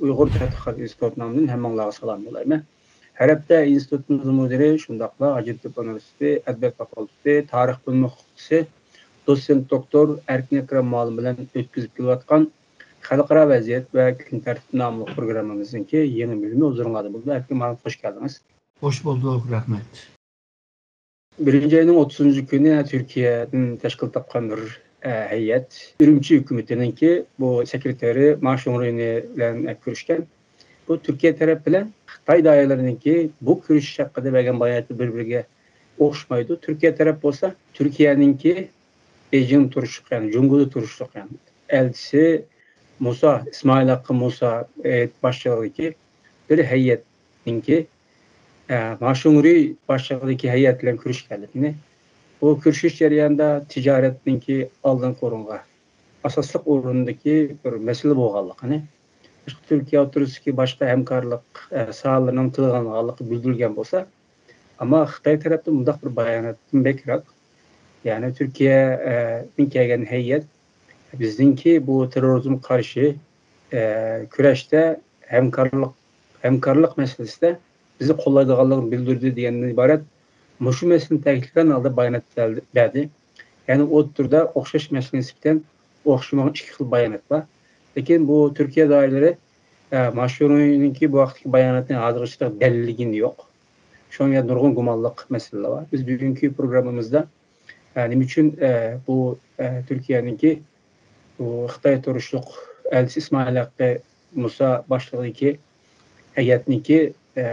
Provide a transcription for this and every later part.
Uyghur Tədqiqat İnstitutundan həmmanlığa salam olayım. Her hafta institutumuzun müdiri, şundakla Hacettepe Üniversitesi Edebiyat Fakültesi Tarih Bölümü Hukukçusu Doçent Doktor Erkin Ekrem Muallim bilen ötküzüp kelayotgan Xalqara vaziyet ve gün tertibi namlı programımızınki yeni bölümü huzurunuzda buldu. Erkin Muallim hoş geldiniz. Hoş bulduk, rahmet. Birinci ayının 30. günü Türkiye'nin teşkil tapkan bir heyet. Ürümçi hükümetininki bu sekreteri Maşumruyni ile görüşken bu Türkiye tarafı bilen Xitay dairelerininki bu görüş hakkında vergen bayatı birbirine oxşmaydı. Türkiye tarafı olsa Türkiye'ninki Beijing turuşluk yani Cumhuriyet turuşluk yani. Elçisi Musa, İsmail Hakkı Musa başçılığındaki bir heyetninki Maşumri başçılığındaki heyetle görüş geldi. Bu görüş jarayonida ticaretninki aldın korunga asaslık orundaki bir mesele boğallık. Türkiye oturusiki başka hemkarlık sahalarının tılganlığı bildirilgen bolsa ama Xitay tarafı mundaq bir bayanatın bekrak. Yani Türkiye'nin kelgen heyet bizdinki bu terörizm karşı küreşte hemkarlık meselesinde bizi kollaydıqanlığını bildirdi degenden ibaret muşu meselesini təklifdən aldı bayanat verdi. Yani o türde oxşaş meselesinden oxşamağın iki xil bayanat var. Lakin bu Türkiye daireleri Maşuruyninki bu vaxtki bayanatın hazırlıqçılıq dəlilligin yok. Şu an ya nurgun gumanlıq mesele var. Biz bugünkü programımızda yani için bu Türkiye'ninki bu Xitay turuşluq elçisi İsmail Hakkı Musa başlığındaki heyetninki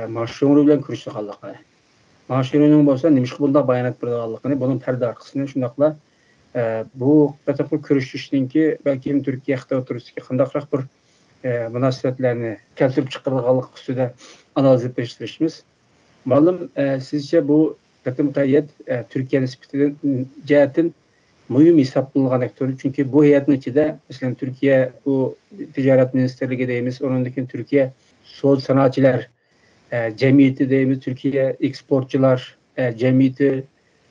Maşuruyni bilen görüşdük Allah'a. Maşuruynin bolsa nimiş bunda bayanat berdiganlygini, bunun perde arkasını şundaqla bu qataqlı görüşüşninki belki Türkiye Xitay turuşluqi qandaqraq bir münasebetlerini keltirip çıkardıqanlık üstüde analiz etmiştirişimiz. Malum sizce bu katım heyet Türkiye nispetinde cihetin mühim hesaplanılan aktörü. Çünkü bu heyetin içinde mesela Türkiye bu Ticaret Ministerliği deyimiz, onundaki Türkiye Sol Sanatçılar Cemiyeti deyimiz, Türkiye Eksportçular Cemiyeti,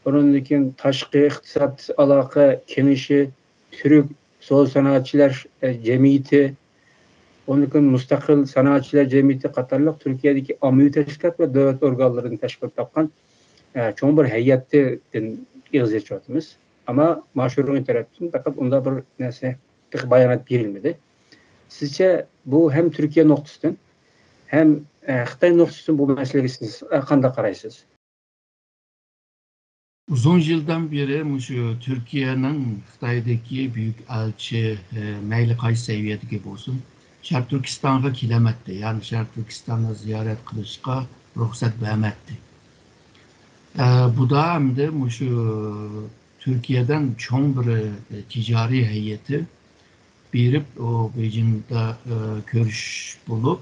onundaki Taşkı İktisat Alaka Kenişi, Türk Sol Sanatçılar Cemiyeti, onundaki Müstakil Sanatçılar Cemiyeti Katarlık Türkiye'deki amiri teşkilat ve devlet organlarını teşkil tapan çoğun bir heyettin yazıcı etimiz. Ama Maşuruyni tarafından fakat onda bir neyse bayanat verilmedi. Sizce bu hem Türkiye noktasından hem Xitay noktasından bu meseleye siz qanday qaraysınız? Uzun yıldan beri şu Türkiye'nin Xitay'daki büyük elçi meyli qaysi seviyedeki olsun. Şark Türkistan'a kilemetti. Yani Şark Türkistan'a ziyaret kılışka ruhsat vermetti. Bu da hem de şu Türkiye'den çoğun bir ticari heyeti birip o Beijing'de görüş bulup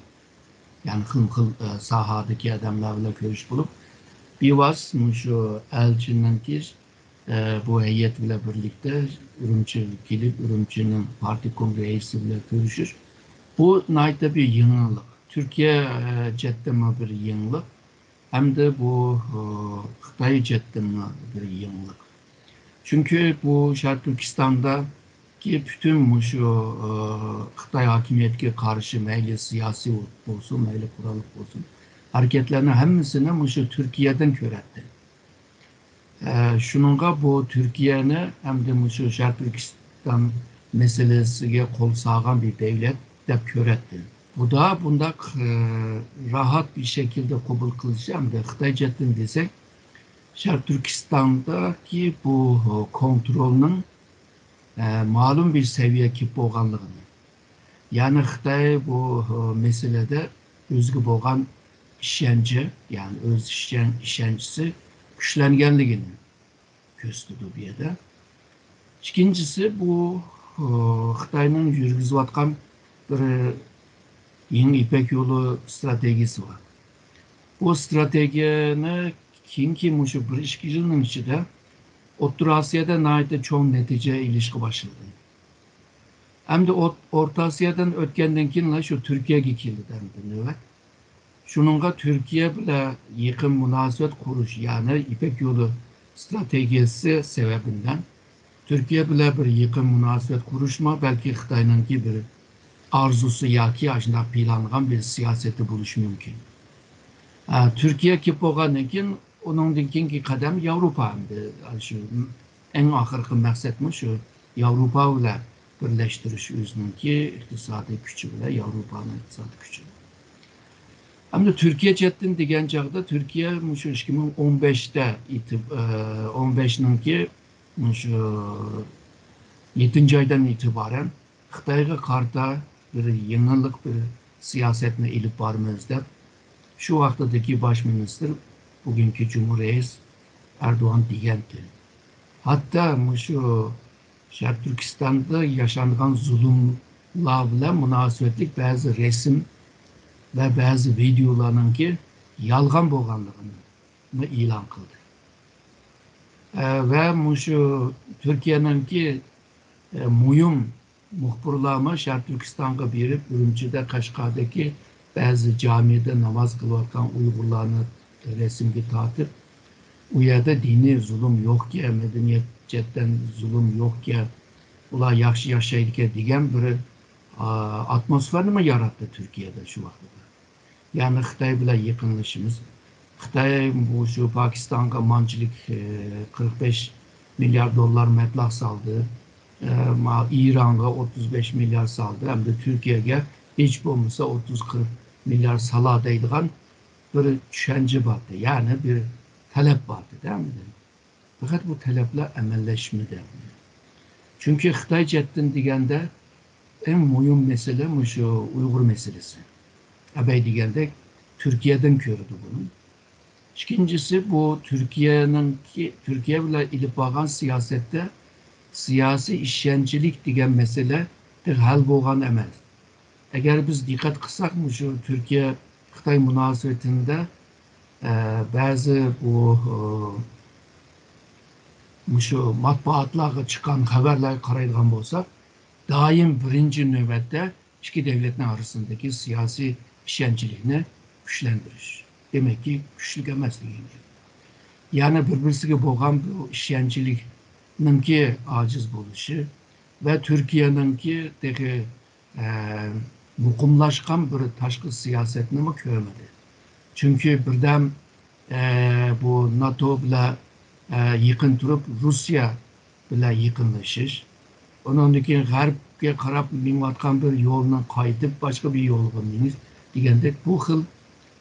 yani hıl sahadaki adamlarla görüş bulup bir vas şu elçinin bu heyetle birlikte Ürümçi gelip Ürümçi'nin parti kongresiyle görüşür. Bu nayda bir yenilik. Türkiye ceddeme bir yenilik. Hem de bu Xitay ceddeme bir yenilik. Çünkü bu Şark Türkistan'da ki bütün şu Xitay hakimiyetine karşı meyli siyasi olsun, meyli kuralık olsun hareketlerinin hemsini şu Türkiye'den köretti. Şununla bu Türkiye'ni hem de şu Şark Türkistan meselesiye kol sağan bir devlet de köretti. Bu da bunda rahat bir şekilde kabul kılacağım da Xitay ceddin desek Şark Türkistan'daki bu kontrolünün malum bir seviye ki boğanlığını. Yani Xitay bu meselede özgü boğan işkence yani öz işkencesi güçlengenliğini gösterdi bir yerde. İkincisi bu Xitay'ın yürgüzüvatkan bir yeni İpek yolu stratejisi var. Bu stratejini kim şu bir işkicinin içinde Orta Asya'da naite çoğun netice ilişki başladı. Hem de Orta Asya'dan ötkendenkinle şu Türkiye gikildiğinden dönüyor. Şununla Türkiye bile yakın münasebet kuruş yani İpek yolu stratejisi sebebinden Türkiye bile bir yakın münasebet kuruşma belki Xitay'ın gibi arzusu yoki aşında planlanan bir siyaseti buluş mümkün. Türkiye ki bo'lgandan keyin uningdan keyingi qadam Yevropa endi shu eng oxirgi maqsadmi shu Yevropa bilan birlashtirish o'zininki iqtisodiy kuchi bilan Yevropaning iqtisodiy kuchi. Hamda Türkiye chetdan degan chog'da Türkiye shu 2015'da 15'ninki shu 7. aydan itibaren Xitoyga qarta bir yenilik bir siyasetini ilib boramiz deb şu vaqtdagi bosh minister bugünkü Cumhurreis Erdoğan degandir. Hatta şu Şark Türkistan'da yaşangan zulümler bilan munosabatlik bazı resim ve bazı videolarning ki yalgan bo'lganligini e'lon qildi. Ve şu Türkiye'nin ki muhim muhbirlarni Şark Türkistan'a berib Urumchida, Qashqardagi bazı camide namaz kılarken Uygurlarını resimge tatip u yerda dini zulüm yok ki, medeniyetten zulüm yok ki, ular yaxshi yashaydi degan bir atmosferni mi yarattı Türkiye'de şu vaqtda? Yani Xitoy bilan yaqinlashishimiz, Xitoy bu şu Pakistan'a mancılık 45 milyar dolar meblag' saldı, İran'a 35 milyar saldı, hem de Türkiye'ye hiç bo'lmasa 30-40 milyar sala deydigan bir tushuncha vardı. Yani bir talep vardı değil mi? Fakat bu talepler amalleşmedi. Çünkü Xitoy chetdan deganda en muhim mesele şu Uygur meselesi. Abey deganda Türkiye'den ko'rdi bunu. İkincisi bu Türkiye bilan ilib borgan siyosatda siyasi ishonchlik degan mesele hal bo'lgan emas. Eğer biz dikkat kılsak şu Türkiye-Xitoy münasebetinde bazı şu matbuatlarga çıkan haberler qaraydigan bo'lsak, daim birinci növbette iki devletin arasındaki siyasi ishonchlikni güçlendiriş. Demek ki güçlük emas degan. Yani birbirisiga bo'lgan bu ishonchlikninki aciz bo'lishi ve Türkiye'ninki muqimlashgan bir tashqi siyosetni mi ko'rmadi. Çünkü birden bu NATO bilan yaqin turib Rusya bilan yaqinlashish, ondan keyin g'arbga qarab minayotgan bir yo'lni qaytib boshqa bir yo'lga minish degandek bu xil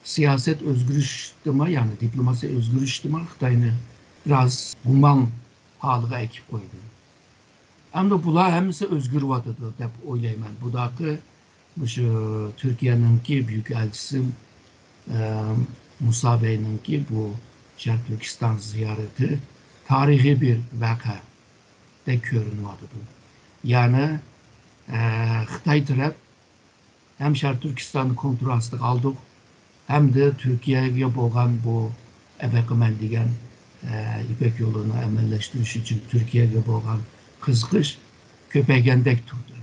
siyaset o'zgarishdimi, yani diplomasiya o'zgarishdimi Xitoyni biraz gumon holiga ekib qo'ydi. Hamda bular hammasi o'zgaryapti deb o'ylayman. Budaqi şu Türkiye'ninki büyükelçisi Musa Bey'ninki bu Şark Türkistan ziyareti tarihi bir vaka de görünüyordu. Yani Xitoy taraf hem Şark Türkistan'ı kontrol altına aldık hem de Türkiye'ye bo'lgan bu ebekimen degan İpek yolunu amallashtirish için Türkiye'ye bo'lgan qiziqish ko'paygandek turdi.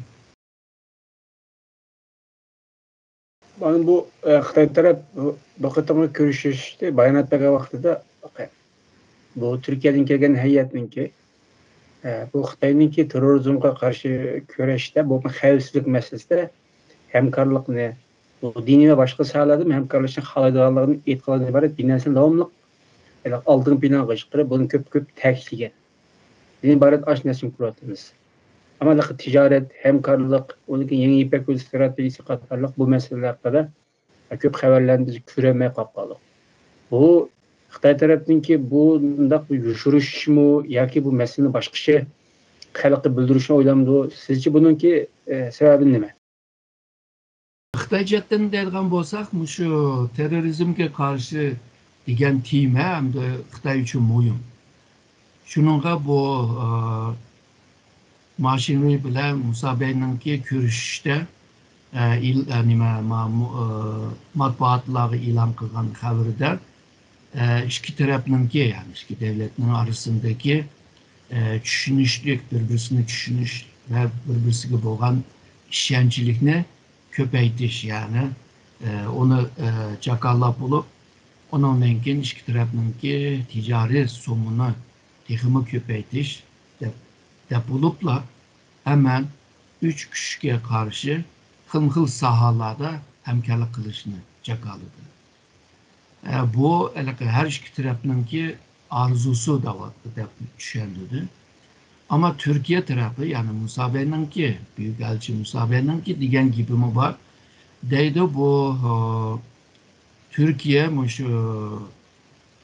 Bana bu Xitoy taraf bu qatama görüşüşte bayanat bergan vaqtida bu Türkiye'den kelgan heyetninki bu Xitoyninki terrorizmga qarshi kurashda bu xavfsizlik masalasida hamkorlikni bu diniy va boshqa sohalarda hamkorlashishni xohlaydiganligini aytgandan iborat bir narsani davomli oldingi planga chiqarib buni ko'p ta'kidlagan. Bundan iborat ash narsani ko'ryapmiz. Ama ticaret, hemkarlık, onun yeni İpek yolu stratejisi qatarlıq bu meselelerde köp haberlerini göremeye kapkalı. Bu Xitoy tarafınki bundaq yuşuruş mu, yoki bu meselenin başqacha xalqqa bildirishni o'ylamdi. Sizce bununki sebebi nima? Xitoy chetdan deydigan bo'lsak, shu terrorizmga qarshi degan tema hamda Xitoy uchun muhim. Shuningga bu Maşinri bilan Musa Bey'ninki ko'rishishda matbuatlarga e'lon qilgan xabarida ikki tarafninki, yani ikki devletning arasındaki tushunishlik, bir-birini tushunish va bir-birisiga bo'lgan ishonchlikni ko'paytirish, yani onu çakallab bulup ondan keyin ikki tarafninki ticari somunu texmi ko'paytirish deb bulupla hemen 3 kişiye karşı xil sahalarda hamkorlik qilishni jakaladı. Bu her iki tarafınınki arzusu da düşündüdü. Ama Türkiye tarafı yani Musa Bey'ninki, Büyükelçi Musa Bey'ninki diyen gibi mi var? Deydi bu Türkiye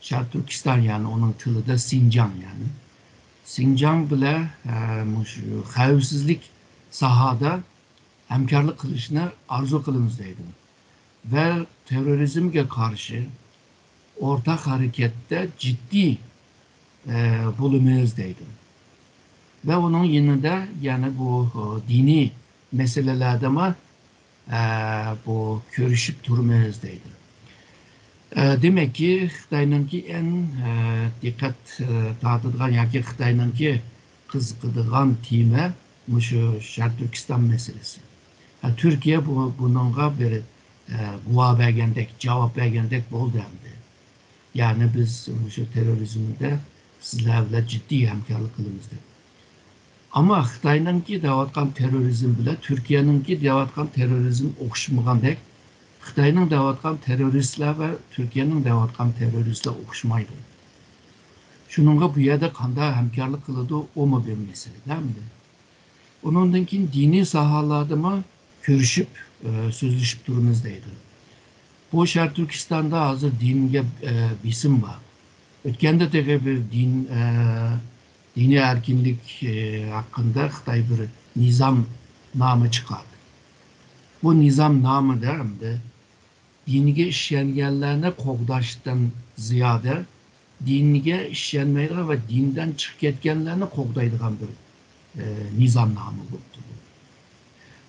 Şark Türkistan yani onun tılı da Sincan yani. Sincan bile xavfsizlik sahada hamkorlik qilishni arzu qilamiz deydi. Ve terörizmge karşı ortak harekette ciddi bulunmayız deydi. Ve onun yanında yani bu dini meselelerde mi bu görüşüp durmayız deydi. Demek ki Xitay'nınki en dikkat dağıtıdığan ya ki Xitay'nınki kızgıdığan time şu Şark Türkistan meselesi. Türkiye bununla bir guva vergendek, cevap vergendek bol demdi. Yani biz şu terörizmde sizlerle ciddi hamkarlık kılımızdı. Ama Xitay'nınki davatkan terörizm bile Türkiye'ninki davatkan terörizm okuşmagandek Xitay'nın davatkan teröristler ve Türkiye'nin davatkan teröristler okuşmaydı. Şununla bu yerde kanda hamkarlık kılıdı o mu bir mesele değil mi? Onundankin dini sahalarda mı görüşüp sözleşip durumuzdaydı. Bu Şark Türkistan'da hazır dinge bisim var. Ötkende de bir dini erkinlik hakkında Xitay bir nizam namı çıkardı. Bu nizam namı da hem de diniga işleyenlerine qo'g'dashdan ziyade diniga işleyenmeyle ve dinden çıkıp ketkenlerine qo'g'daydigan bir nizamnoma bo'ldi.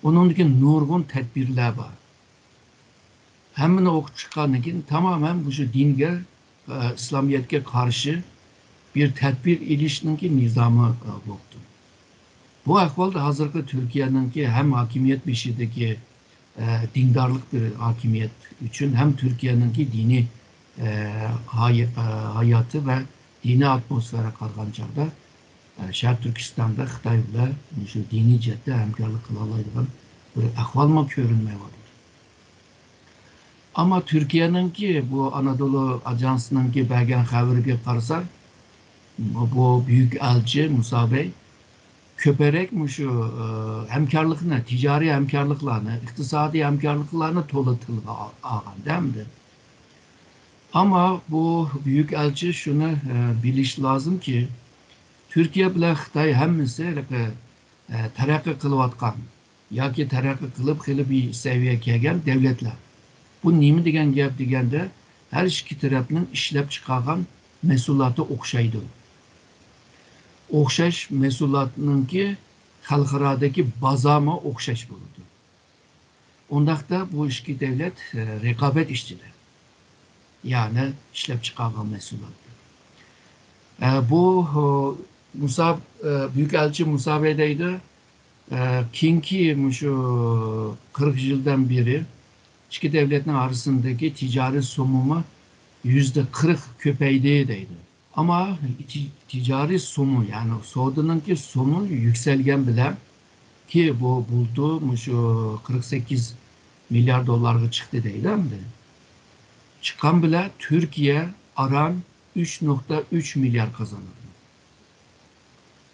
Onundaki nurgun tedbirler var. Hemmini o'qib chiqqandan keyin tamamen bu şu dinge, İslamiyet'e karşı bir tedbir ilişkinki nizamı bo'ldi. Bu ahvalda hazırki Türkiye'ninki hem hakimiyet beşiğindeki dindarlık bir hakimiyet için hem Türkiye'ninki dini hayatı ve dini atmosfere kargancada Şark Türkistan'da Xitay ile dini cihette hamkarlık kılalaydıgan bir ahval mı görünmeye vardır. Ama Türkiye'ninki bu Anadolu Ajansı'nınki belgen haberiga qarasa bu büyük elçi Musa Bey köperek şu hamkarlıkını, ticari hamkarlıklarını, iktisadi hamkarlıklarını tolatılı ağan değil mi? Ama bu büyük elçi şunu biliş lazım ki Türkiye bilen Xitay hemmisi terakki kılıvatkan ya ki terakki kılıp bir seviyeye kelgen devletler. Bu nimi degen gap degende her iki tarafının işlep çıkargan mesulatı okşaydı. Okşaş mesulatınınki halkıradaki bazama okşaş bulundu. Ondakta bu iki devlet rekabet işçiler. Yani işlep çıkargan mesulat. Bu Büyükelçi Musa Bey'deydi. Kinki şu 40 yıldan beri iki devletin arasındaki ticari somuma %40 köpeydeydi. Ama ticari somu yani Suudi'ninki somu yükselgen bile ki bu buldu şu 48 milyar dolarga çıktı değil mi? Çıkan bile Türkiye aran 3.3 milyar kazanır.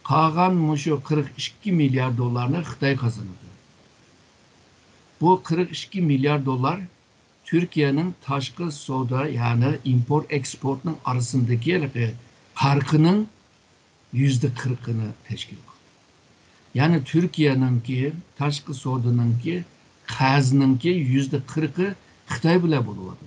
Kalan şu 42 milyar dolarını Xitay kazanır. Bu 42 milyar dolar Türkiye'nin taşkı soda yani import export'un arasındaki farkının %40'ını teşkil ediyor. Yani Türkiye'ninki taşkı sodanınki kazınınki %40'ı Xitay bile buluyordu.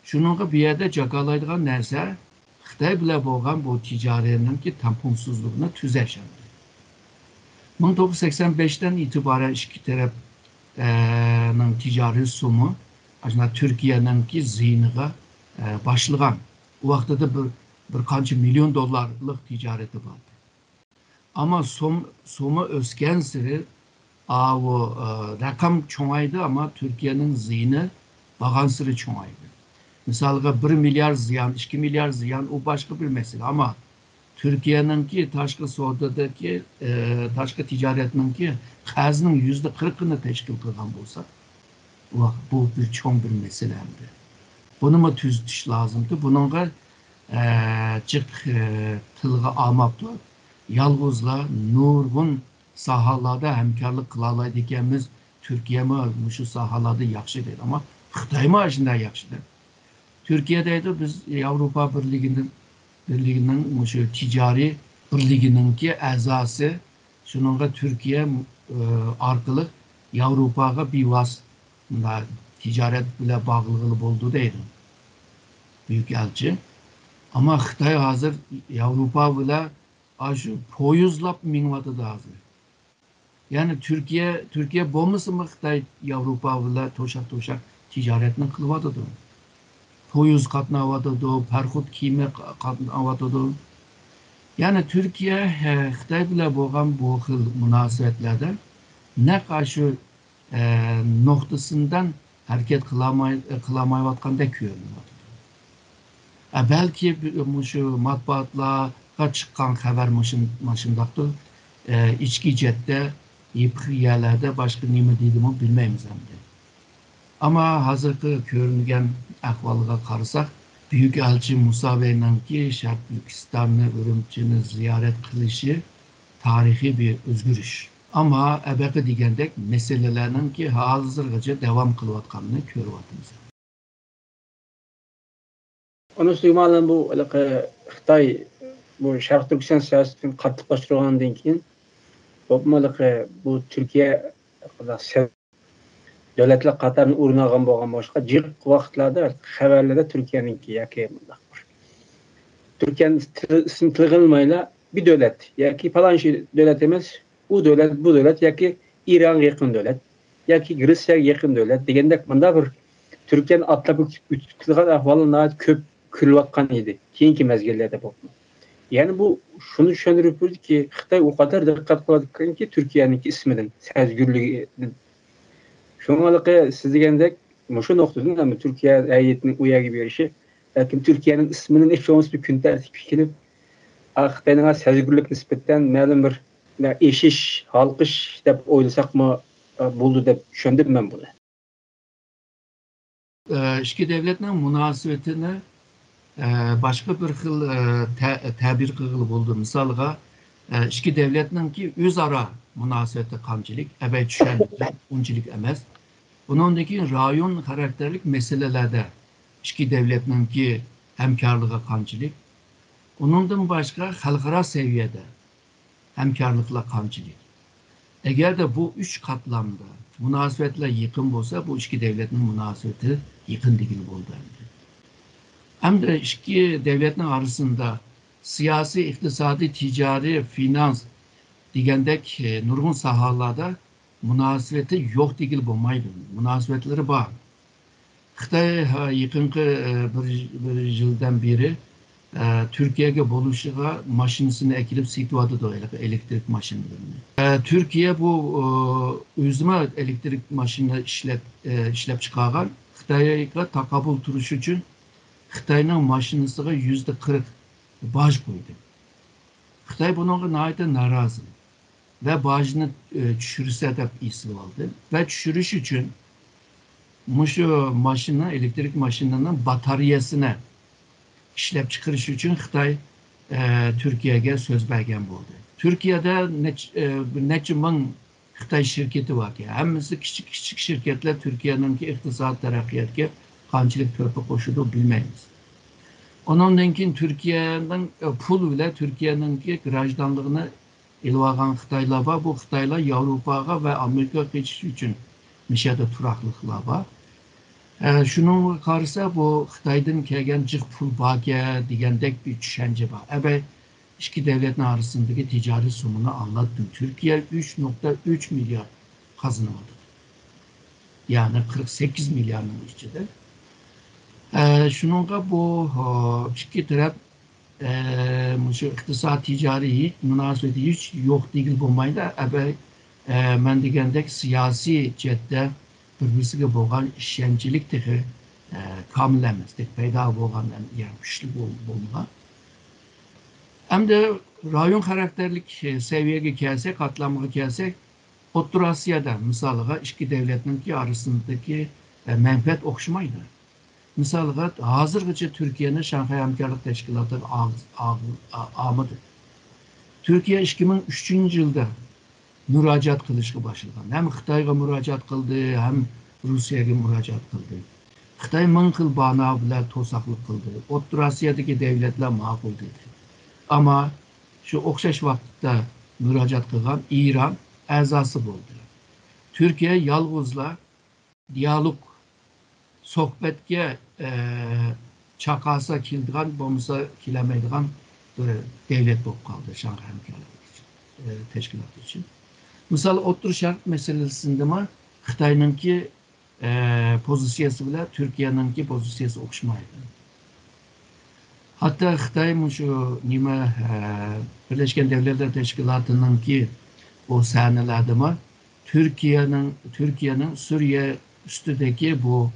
Şununla bir yerde cakalaydıgan nerse Xitay bile boğan bu ticaretinki tamponsuzluğuna tüzeşendi. 1985'ten itibaren iki tarafın ticari sumu aslında Türkiye'ninki zihniga başlayan. O vakti de bir kança milyon dolarlık ticareti vardı. Ama somu ösken sıra o rakam çoğaydı ama Türkiye'nin zihni bağan sıra çoğaydı. Mesela 1 milyar ziyan, 2 milyar ziyan o başka bir mesele ama Türkiye'ninki taşkı savdodaki taşkı ticaretninki hazının %40'ını teşkil kılgan bolsa, bu bir çoğun bir meselemdi. Bunu mu tüzütüş lazımdı? Bununla cık tılgı almaptı. Yalğızla nurgun sahalarda hemkarlık kılalaydıkemiz Türkiye mi şu sahalarda yaxşı değil ama Xitay mı aşında yaxşı değil. Türkiye'deydi biz Avrupa Birliği'nin şu ticari birliğininki azası şununla Türkiye arkalı Avrupa'ya bir vasıta ticaret bile bağlılığı olduğu değil. Büyükelçi. Ama Xitay hazır Avrupa bile aşı poyuzlap minvatı da hazır. Yani Türkiye bomması mı Xitay Avrupa bile toşak ticaretini kılvadıdı. Poyuz katnavadıdı, perhut kime katnavadıdı. Yani Türkiye Xitay bile boğan bu münasebetlerden ne karşı noktasından hareket kılamayvatkan görünüyor. Belki şu matbaatla çıkan haber maşındaktı. İçki cette, yerlerde başka nime dediğimi bilmeyimiz hem de. Ama hazırki görüngen ahvalıga karısak, Büyükelçi Musa Bey'inki Şark Türkistan'ı, Ürümçi'ni ziyaret kılışı tarihi bir özgürüş. Ama ebeki digendek meselelerinin ki hazırgaca devam kılıvatkanını görüvatımız. Onu suymalan bu Xitay bu Şark Türkistan siyasetini katlıklaştırgandan keyin bu Türkiye devletler Katar'ın urnagan bolgan boşqa jyk wagtlarda haberlerde Türkiye'ninki yaki Türkiye'nin ismi tılgınmayla bir devlet yaki falan şey devlet emez bu devlet yaki İran yakın devlet yaki Rusya yakın devlet degende mında bir Türkiye'nin atlap ütülgan ahvalına köp külwatkan idi. Keyinki mezgillerde bu. Yani bu şunu düşündürüp ki Xitay o kadar dikkat kıladıkken ki Türkiye'ninki isminin sezgürlüğünün şunalıqı siz degendek şu noktadan ama Türkiye heyetinin uya gibi işi lakin Türkiye'nin isminin hiç olmaz bir gün tertip kilip Xitay'ın sezgürlük nispetten ma'lum bir eşiş, halkış dep oylasak mı buldu dep düşündüm ben bunu. İki devletinin münasebetini başka bir xil tabir kılıp oldu. Misalga iki devletinin ki özara münasebeti kamçilik, ebe düşenlik, unçilik emez. Bunundaki rayon karakterlik meselelerde iki devletinin ki hemkarlığa kamçilik. Onundan başka halkara seviyede hemkarlıkla kamçilik. Eğer de bu üç katlamda münasebetle yıkım olsa bu iki devletin münasebeti yıkın değil oldu. Hem de iki devletin arasında siyasi, iktisadi, ticari, finans digendek nurgun sahalarda münasebeti yok değil olmaydı. Münasebetleri var. Xitay yıkınkı bir yıldan beri Türkiye'ye boluşuğa maşinisini ekilip situatı da elektrik maşinlerini. Türkiye bu özüme elektrik maşinini işlep çıkargan Xitay'a takabül turuş için Xitay'ın maşinisiga %40 baj koydu. Xitay bununla nahayete narazı ve bajını düşürürse de iyisi oldu. Ve düşürüş için şu maşını, elektrik maşininin bataryasını işlep çıkarış için Xitay Türkiye'ye söz bergen buldu. Türkiye'de neçe min Xitay şirketi var ki. Hemisi küçük şirketler Türkiye'nin ki iktisat terakkiyatke kançılık törpü koşudu bilmeyiz. Onundan keyin Türkiye'nin pul ile Türkiye'nin ki grajdanlığını ilvagan Xitaylar var. Bu Xitaylar Avrupa'ya ve Amerika geçiş için mişede turaklıklar var. Şunun karşısında bu Xitay'dan kelgen cık pul bakiye digendek bir düşünce var. Evet, iki devletin arasındaki ticari sumunu anlattım. Türkiye 3.3 milyar kazanamadı. Yani 48 milyarın içinde. Şununla bu iki taraf şu iktisat ticari münasebeti hiç yok değil bulmayla evet ben digendek siyasi cette birbirine boğan işyemcilik de kamillemezdik. Peyda boğan yani güçlü bulma. Hem de rayon karakterlik seviyeye gelsek, katlamaya gelsek, O'rta Asya'da misalga iki devletinin arasındaki menfaat okşumaydı. Misalga hazırgıca Türkiye'nin Şanghay Hamkarlık Teşkilatı ağmıdır. Türkiye 2003 yılda müracaat kılışkı başlagan. Hem Xitayga müracaat kıldı, hem Rusya'ya müracaat kıldı. Xitay ming xil bana bilan to'saqlik qildi. O'rta Asiyodagi devletler ma'qul dedi. Ama şu o'xshash vaqtda müracaat qilgan İran a'zosi bo'ldi. Türkiye yolg'izla diyalog sohbetga chaqasa keldigan bo'lmasa kelamaydigan bir devlet bo'lib qoldi Şanghay Hamkorlik Teşkilatı için. Misal O'rta Sharq meselesinde mi Xitoyninki pozitsiyasi bilan Türkiye'ninki pozitsiyasi o'xshamaydi. Hatta Xitoy shu nima Birleşken Devletler Teşkilatı'nınki o sahnelardami Türkiye'nin Suriye üstündeki bu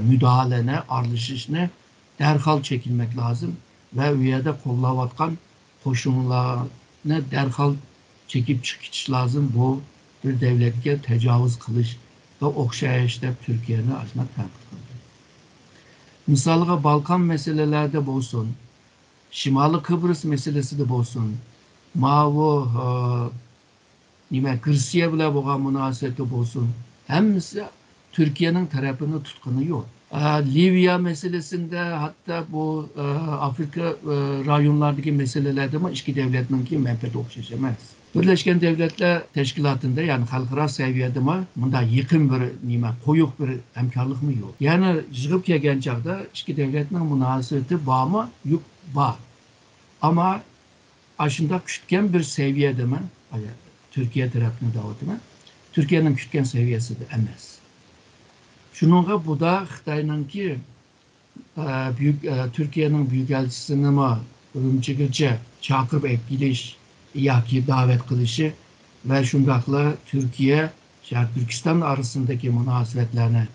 müdahalene, aralashishni derhal çekilmek lazım ve üyede qo'llayotgan qo'shinlarni derhal çekip çıkış lazım. Bu bir devletke tecavüz kılış ve okşayışta Türkiye'nin aslında tanqid qildi. Misalga Balkan meselelerde bo'lsin, Şimali Kıbrıs meselesi de bo'lsin, bu Gürsiye bile bo'lgan munosabati bo'lsin, hammasi Türkiye'nin tarafını tutquni yok. Libya meselesinde hatta bu Afrika rayonlardaki meselelerde mi iki devletinki menfaati o'xshash emas. Birleşken Devletler Teşkilatı'nda yani xalqaro seviyede mi bunda yakın bir qo'yiq bir hamkorlik mi yok. Yani yig'ib kelgan chaqda iki devletning munosabati bormi? Yo'q, bor. Ama aslında küçükken bir seviyede mi? Türkiye tarafını dağıtma. Türkiye'nin küçükken seviyesi de emas. Şununla bu da Xitay'ınki Türkiye'nin büyükelçisini mi Ürümchigacha chaqirib ekiliş yoki davet kılışı ve şundakla Türkiye Şarkı Türkistan arasındaki münasebetlerini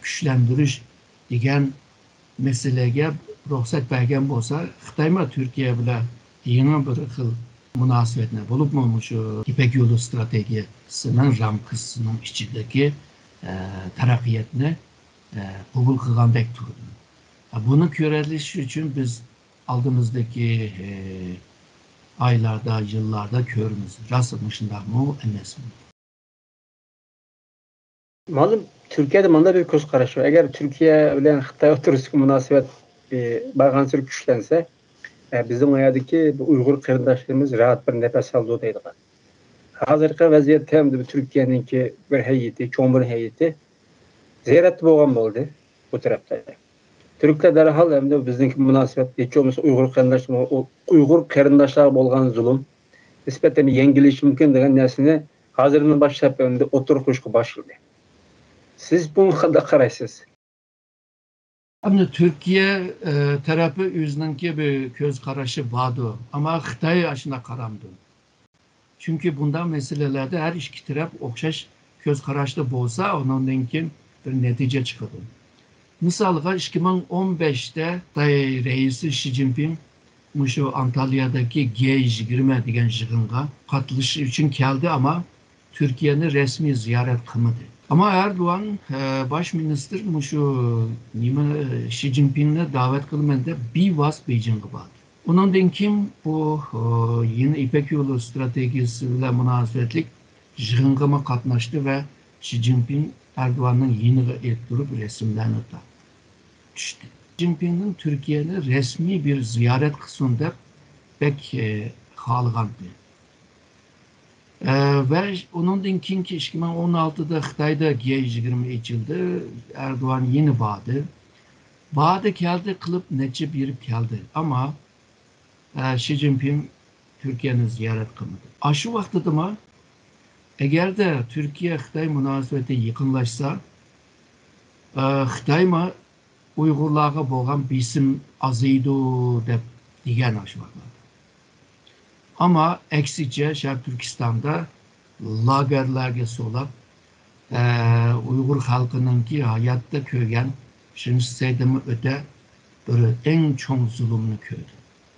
güçlendiriş degan meselege ruhsat bergan bo'lsa, Xitoy ma Türkiye bilan yeni bir xil münasebetine bo'libmi shu İpek Yolu stratejisining ramkasının içindeki taraqqiyotni qabul qilgandek turdi. Bunu köreliş için biz aldığımızdaki aylarda, yıllarda körümüz. Rastlamışında mı, emes mi? Malum Türkiye'de manda bir göz karşı var. Eğer Türkiye ile Xitay oturuşu münasebet barğansır güçlense, bizim ayadaki Uygur kırdaşlarımız rahat bir nefes aldığı deydi. Hazırki vaziyette hem de Türkiye'ninki bir heyeti, çoğun bir heyeti ziyaretli boğan oldu bu tarafta. Türkler derhal hem de bizimki münasebet hiç olmasa Uygur kırdaşlar bolgan zulüm nispeten yengiliş mümkün degen nesine hazırının başlayıp önünde oturup kuşku başladı. Siz bunu kadar karaysız. Ama Türkiye tarafı yüzündeki bir göz karşı vardı ama Xitay aşında karamdı. Çünkü bundan meselelerde her iki taraf okşaş göz karşıda bolsa onunki bir netice çıkıyordu. Misalga 2015'te Xitay reisi Xi Jinping şu Antalya'daki G20 degan yig'inga katılış için geldi ama Türkiye'ni resmi ziyaret kılmadı. Ama Erdoğan baş minister şu Xi Jinping'e davet kılmadı bir vas Beijing'e vardı. Ondan kim bu yeni İpek Yolu stratejisiyle münasebetlik yig'inga katnaştı ve Xi Jinping Erdoğan'ın yeni ilk durup resimlerini düştü. Xi Jinping'in Türkiye'ni resmi bir ziyaret kısmında pek halgandı. Ve onun ki 2016'da Xitay'da G20 içildi. Erdoğan yeni bağdı. Bağdı geldi kılıp nece bir geldi. Ama Xi Jinping Türkiye'ni ziyaret kılmadı. Aşı vakti mı eğer de Türkiye-Xitay münasebeti yıkınlaşsa Xitay mı Uygurlarga bo'lgan bisim azıydı deb degan aşı vakti. Ama eksice Şarkı Türkistan'da lagerlerge solab Uygur halkınınki hayatta köygen şimdi seydimi öte böyle en çok zulümünü köydü.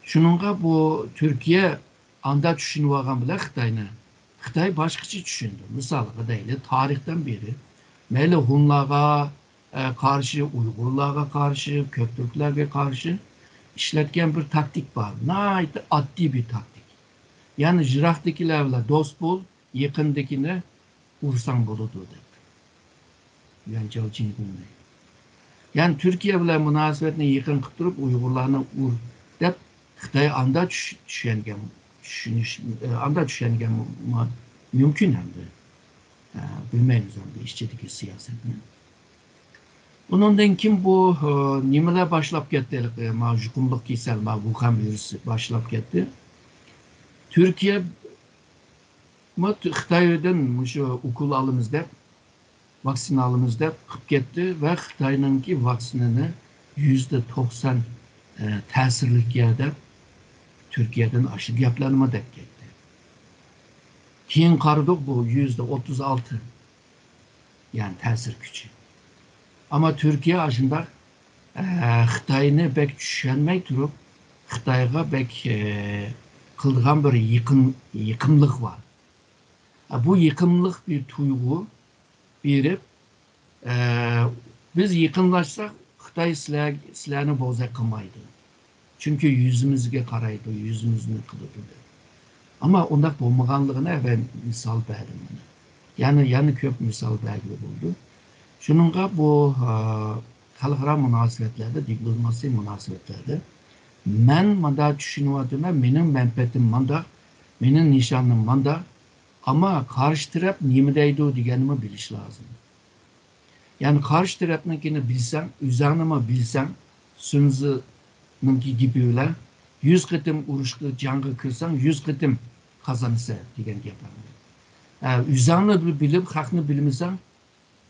Şununla bu Türkiye anda düşünüp algan bile Xitayni. Xitay başkaça düşündü. Misalga değil, tarihten beri meyli Hunlarga karşı, Uygurlarga karşı, Köktürklerge karşı işletken bir taktik var. Naydı addi bir taktik. Yani jirakdakilerle dost bol, yakındakine ursan buludu dep. Yani Cavcini bilmeyi. Yani Türkiye bilen münasebetine yakın kıtırıp Uygurlarına ur dep Xitay anda düşengen mümkün hem de. Bilmeyimiz hem de işçideki siyasetini. Bundan kim bu nimeler başlap ketdi? Jukumluk kesel, Wuhan virüsü başlap ketdi. Türkiye Xitaydan şu okul alımız dep, vaksin alımız dep kıp ketdi ve Xitay'nınki vaksinini %90 tesirlik yerde Türkiye'den aşırı yapılanma dep ketdi. Keyin qaradık bu %36 yani tesir gücü. Ama Türkiye aşında Xitay'ını pek düşünmey turup Xitay'a pek kıldıgan bir yıkımlık var. Bu yıkımlık bir tuygu berip biz yıkımlaşsak Xitay sizlerini boza kılmaydı. Çünkü yüzümüzge karaydı, yüzümüzünü kılıdı. Ama onda bolmaganlığına ben misal verdim. Yani köp misal belge buldu. Şununla bu halkara münasebetlerde, diplomasi münasebetlerde men manda düşünüyorduma menin menfetim manda, menin nişanım manda ama karşı taraf nimedeydi degenimi biliş lazım. Yani karşı tarafınkini bilsem, üzerine bilsem, sünzününki gibi öyle 100 kıtım uruşlu cangı kırsan 100 kıtım kazanırsa degen yaparım. Üzerine bilip, hakını bilmesen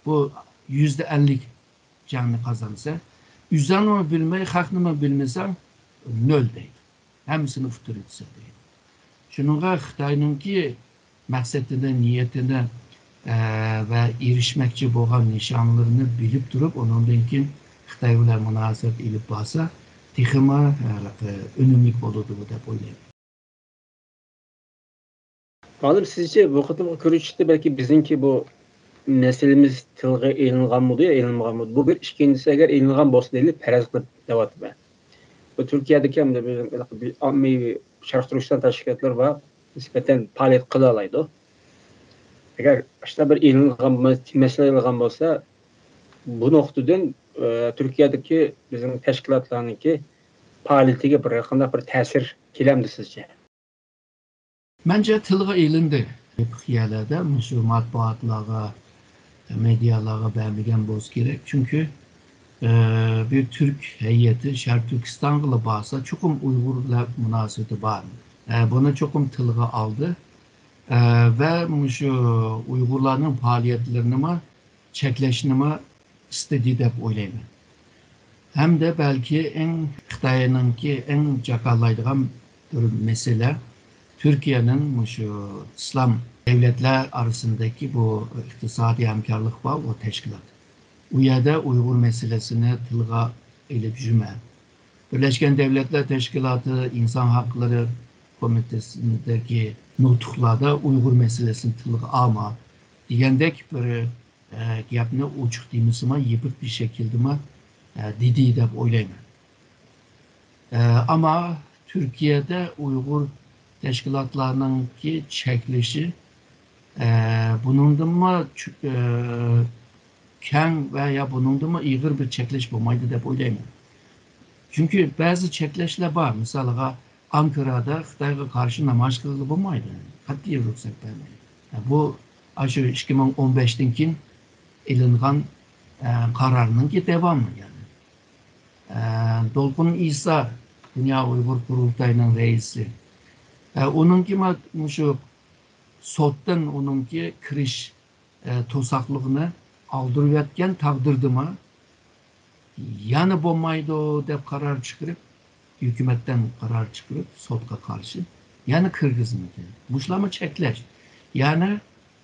bu %50 canını kazanırsa, üzerine bilmeyi, hakını bilmesen nöl değil. Hemsini futur etse değil. Şununla Xitay'nınki məqsədini, niyetini ve erişmekçi boğan nişanlarını bilip durup onundan ki Xitay bilen münasebet ilip basa texima önümlük boludu dep oylayım. Hanım sizce bu kadar görüşte belki bizimki bu meselemiz tılgı eğlenilgan mı ya eğlenilgan mı? Bu bir ikincisi eğer eğlenilgan bolsa değil perez kılıp devat ben. Bu Türkiye'deki hem de bir ammi şartlaştıran teşkilatlar var. Nispeten faaliyet kıla alaydı. Eğer işte bir eğlenilgan mesele eğlenilgan bolsa bu noktadan Türkiye'deki bizim teşkilatlarınki faaliyetiga bir qanday bir ta'sir kelamdi sizce? Bence tılgı eğlendi. Yerlerde, şu matbuatlara, medyalara vermegen boz gerek. Çünkü bir Türk heyeti Şarkı Türkistan'la bağsa çokum Uygur'la münasebeti var. Bunu çokum tılgı aldı. Ve şu Uygurların faaliyetlerini mi çekleşini istediği de oylayım. Hem de belki Xitay'ınki en cakalaydıgan bir mesele Türkiye'nin şu İslam devletler arasındaki bu iktisadi hemkarlık var o teşkilat. Bu yerde Uygur meselesini tılga ile cüme. Birleşken Devletler Teşkilatı İnsan Hakları Komitesi'ndeki nutuklarda Uygur meselesini tılga alma diyendek bir yapını uçuk dimisime yıpık bir şekilde mi dediği de oylayma. Ama Türkiye'de Uygur teşkilatlarının ki çekilişi bunun da mı ken veya bunun da mı iğir bir çekiliş bulmaydı da oylayma. Çünkü bazı çekleşler var. Mesela Ankara'da Xitay'a karşı namaz kıldı bulmaydı. Katliye ruhsat vermeyi. Bu aşı 2015'tinkin elingan kararının ki devamı yani. Dolkun İsa Dünya Uygur Kurultayı'nın reisi. Onunki şu sottan onunki kiriş tosaklığını aldırıyatken takdirdi mi yani bulmaydı dep karar çıkarıp hükümetten karar çıkarıp sotka karşı yani Kırgız'ınki. Muşlama çekleş. Yani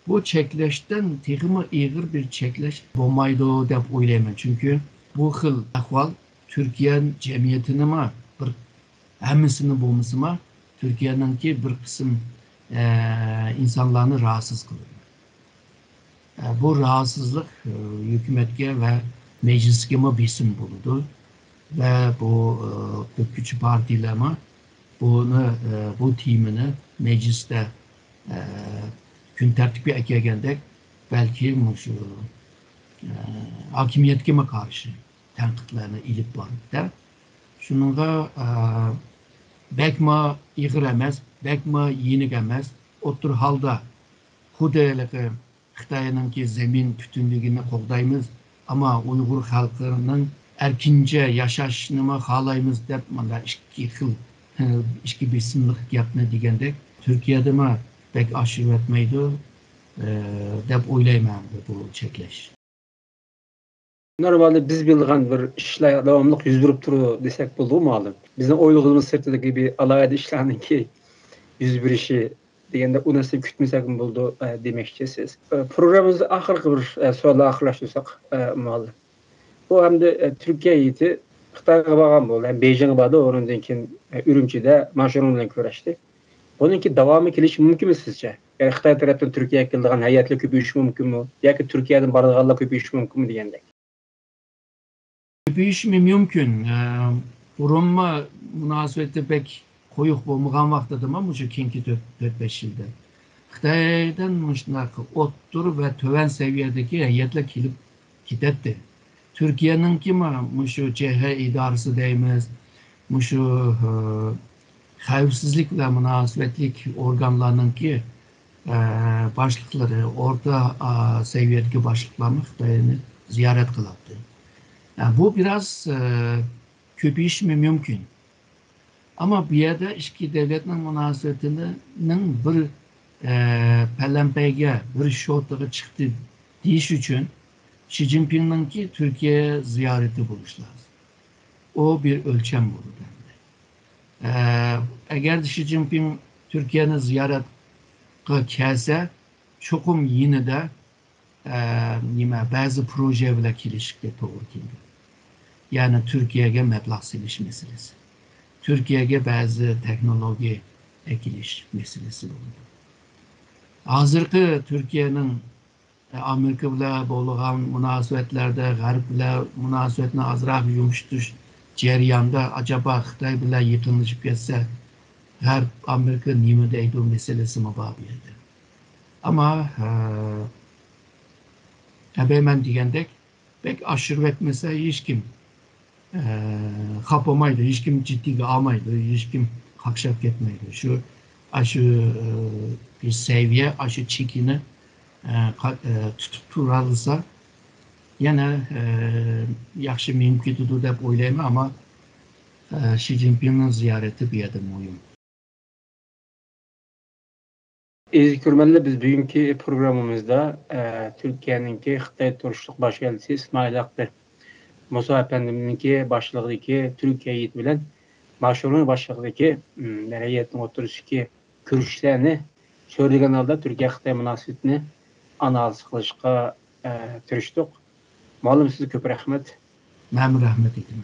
bu çekleşten tekimi iğir bir çekleş bulmaydı dep oylayman. Çünkü bu hıl ahval Türkiye'nin cemiyetine mi bir Hemmisini bulmasıma Türkiye'ninki bir kısım insanlarını rahatsız kılıyor. Bu rahatsızlık hükümetke ve mecliske mi besim buludu ve bu küçük partilerime bu timini mecliste gün tertibi ekegende belki şu hakimiyetke mi karşı tenkitlerini ilip varıp da şununla bekma yığır emez, bekma yenik emez, otur halda Hudaylıqı Xitayınınki zemin bütünlüğünü qoğdayımız ama Uygur halkının erkince yaşaşını xalayımız dep manda işki besimlik yapını degende Türkiye'de mi pek aşırı etmeydi dep oylayman bu çekleş. Normalde biz bildiğin bir işler devamlılık yüz verip duru desek buldu mu alım? Bizim oyluğumuz sırtındaki gibi alayda işlerinin ki yüz bir işi degende o nasıl kütmesek mi buldu demekçi siz. Programımızı ahırkı bir sorularla ahırlaştırsak muallim. Bu hem de Türkiye yiti Xitayga bağlan boldu. Hem Beijing'e bağlı onundan keyin Ürümçi'de Maşonun bilen köreşti. Bununki devamı kelishi mümkün mü sizce? Yani Xitay tarafından Türkiye'ye keldiğin hayatla köpüyüş mümkün mü? Yoki Türkiye'den barıdığanla köpüyüş mümkün mü degendek? Köpüyüş mümkün. Urunma münasebeti pek koyuq bolmagan vaqtida bu şu kinki 4-5 yılda. Xitaydan muşnaqı ottur ve töven seviyedeki heyetler kelip gidetdi. Türkiye'nin kima şu CH idaresi deyimiz, şu xavfsizlik ve münasebetlik organlarının ki başlıkları, orta seviyedeki başlıklarını Xitay'ını ziyaret kılattı. Yani bu biraz köpüyüş mümkün. Ama bir yerde işki devletin münasebetinin bir pellempege, bir şortları çıktı deyiş için Xi Jinping'in ki Türkiye'ye ziyareti buluş lazım. O bir ölçem bulur. Eğer Xi Jinping Türkiye'nin ziyaret kelse çokum yine de bazı proje bile kilişikte doğru geldi. Yani Türkiye'ye meblağ siliş meselesi. Türkiye'ye bazı teknoloji ekiliş meselesi oldu. Hazırki Türkiye'nin Amerika ile boluğan münasebetlerde, Garip ile münasebetine azraq yumuştuş cereyanda acaba Xitay ile yıkılışıp geçse her Amerika nime deydi o meselesi mababiydi. Ama hemen digendek pek aşırı etmese hiç kim kapamaydı, hiç kim ciddiye almaydı, hiç kim hakşap etmeydi. Şu aşı bir seviye, aşı çekini tutup duralırsa yine yaxşı mümkündür dep oylayma ama Xi Jinping'in ziyareti bir yerde mühim. Ezgürmenle biz bugünkü programımızda Türkiye'ninki Xitay turuşluq baş elçisi İsmail Akber Musa Efendim'inki başlığındaki Türkiye yit bilen Maşonun başlığındaki heyetinin oturuşki görüşlerini söylegen alda Türkiye-Xitay münasebetini analiz kılışqa tirişdik. Malum size köp rahmet. Mənim rəhmət edim.